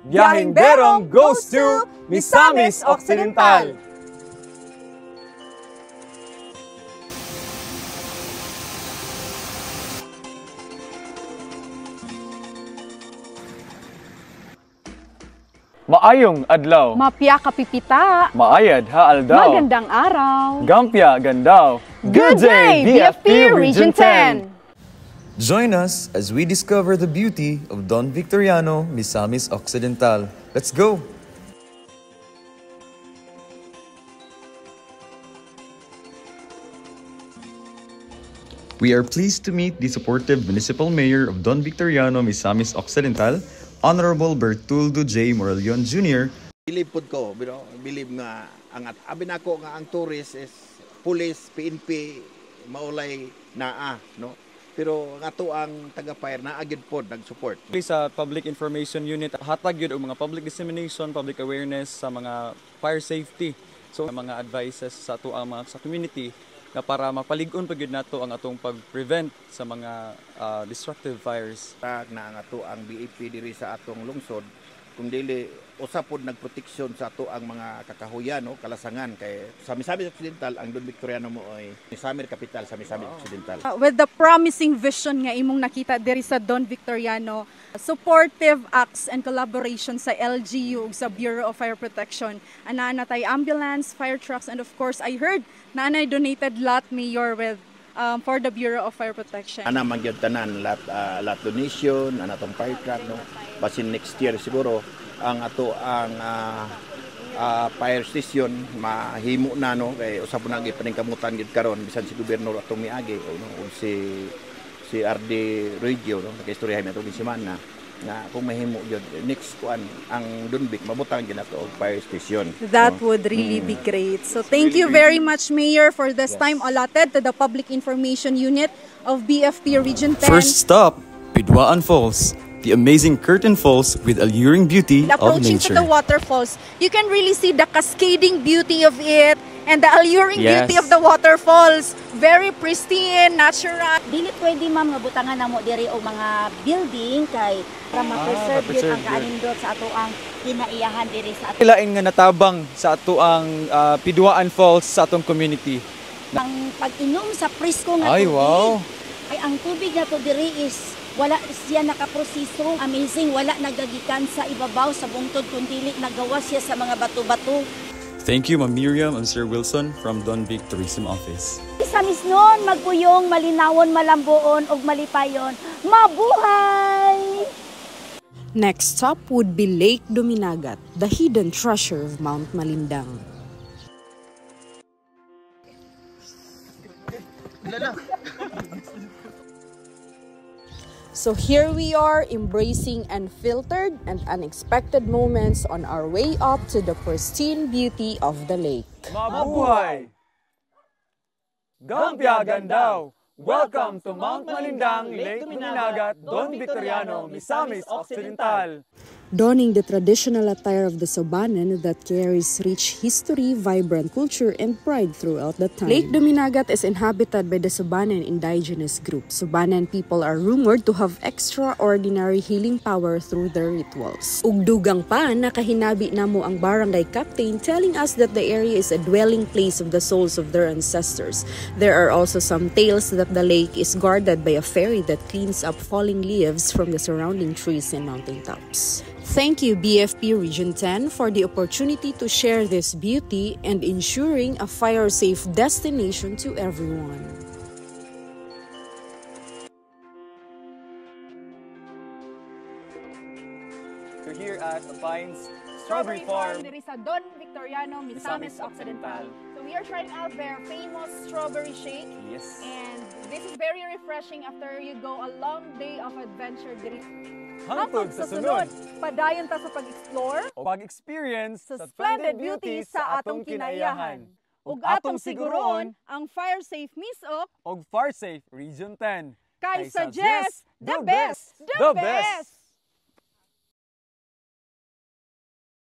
Biyaheng Berong goes to Misamis Occidental! Maayong adlaw. Mapya kapipita. Maayad ha aldaw. Magandang araw. Gampya gandaw. Good day, BFP Region 10! Join us as we discover the beauty of Don Victoriano Misamis Occidental. Let's go! We are pleased to meet the supportive Municipal Mayor of Don Victoriano Misamis Occidental, Honorable Bertoldo J. Moralion Jr. Believe po ko, believe nga, abin ako nga ang tourist is police, PNP, maulay naa, no? Pero nga to ang taga-fire na agad po nag-support. Sa Public Information Unit, hatag yun ang mga public dissemination, public awareness sa mga fire safety. So mga advices sa ato ang mga sa community na para mapalig-on pa gyud nato ang atong pag-prevent sa mga destructive fires. Na nga to ang BFP diri sa atong lungsod, kung dili usapod nagproteksyon sa ato ang mga kakahuyan, no, kalasangan kay sa Misamis Occidental ang Don Victoriano mo ay Misamis Capital sa Misamis Occidental. With the promising vision nga imong nakita diri sa Don Victoriano, supportive acts and collaboration sa LGU ug sa Bureau of Fire Protection, ana natay ambulance, fire trucks, and of course I heard na anay donated lot mayor with for the Bureau of Fire Protection. Ana magyud tanan lot donation ana tong fire truck, no, basin next year siguro ang ato ang fire station mahimo na, no, kay usab na gyud paningkamutan gid karon bisan si gobernador atong miagi, no, si RD Radio, no, kay istoryahan mi atong semana na kung mahimo gyud next kuan ang Dunbic mabutang gid nato og fire station. That would really be great. So thank you very much, Mayor, for this time allotted to the Public Information Unit of BFP Region 10. First stop, Bidwaan Falls, the amazing curtain falls with alluring beauty of Approaching to nature. the waterfalls, you can really see the cascading beauty of it and the alluring beauty of the waterfalls. Very pristine, natural. Dili pwede ma'am nga butangan namo diri og mga building kay para ma-preserve yun ang kaanindot sa ato ang kinaiyahan diri sa ato. Ilain nga natabang sa ato ang Bidwaan Falls sa atong community. Ang pag-inom sa presko nga Ay, tubig. wow. Ay ang tubig na to diri is wala siya nakaproseso. Amazing, wala nagagikan sa ibabaw sa bungtod kundi nagawa siya sa mga bato-bato. Thank you, Ma'am Miriam and Sir Wilson from Don Vic Tourism Office. Sa misnon, magpuyong, malinawon, malambuon, og malipayon. Mabuhay! Next stop would be Lake Duminagat, the hidden treasure of Mount Malindang. So here we are, embracing unfiltered and unexpected moments on our way up to the pristine beauty of the lake. Mabuhay! Gampya gandaw! Welcome to Mount Malindang, Lake Duminagat, Don Victoriano, Misamis Occidental. Donning the traditional attire of the Sobanan that carries rich history, vibrant culture, and pride throughout the time. Lake Duminagat is inhabited by the Sobanan indigenous group. Sobanan people are rumored to have extraordinary healing power through their rituals. Ugdugang pa, nakahinabi namo ang barangay captain telling us that the area is a dwelling place of the souls of their ancestors. There are also some tales that the lake is guarded by a fairy that cleans up falling leaves from the surrounding trees and mountaintops. Thank you, BFP Region 10, for the opportunity to share this beauty and ensuring a fire-safe destination to everyone. We're here at the Pines Strawberry Farm. There is a Don Victoriano Misamis Occidental. So we are trying out their famous strawberry shake. Yes. And this is very refreshing after you go a long day of adventure. Hangtod sa sunod, padayon ta sa pag-explore o pag-experience sa splendid beauty sa atong kinaiyahan. Ug atong siguroon ang fire safe misok og Fire Safe Region 10. kay suggest the best, the best.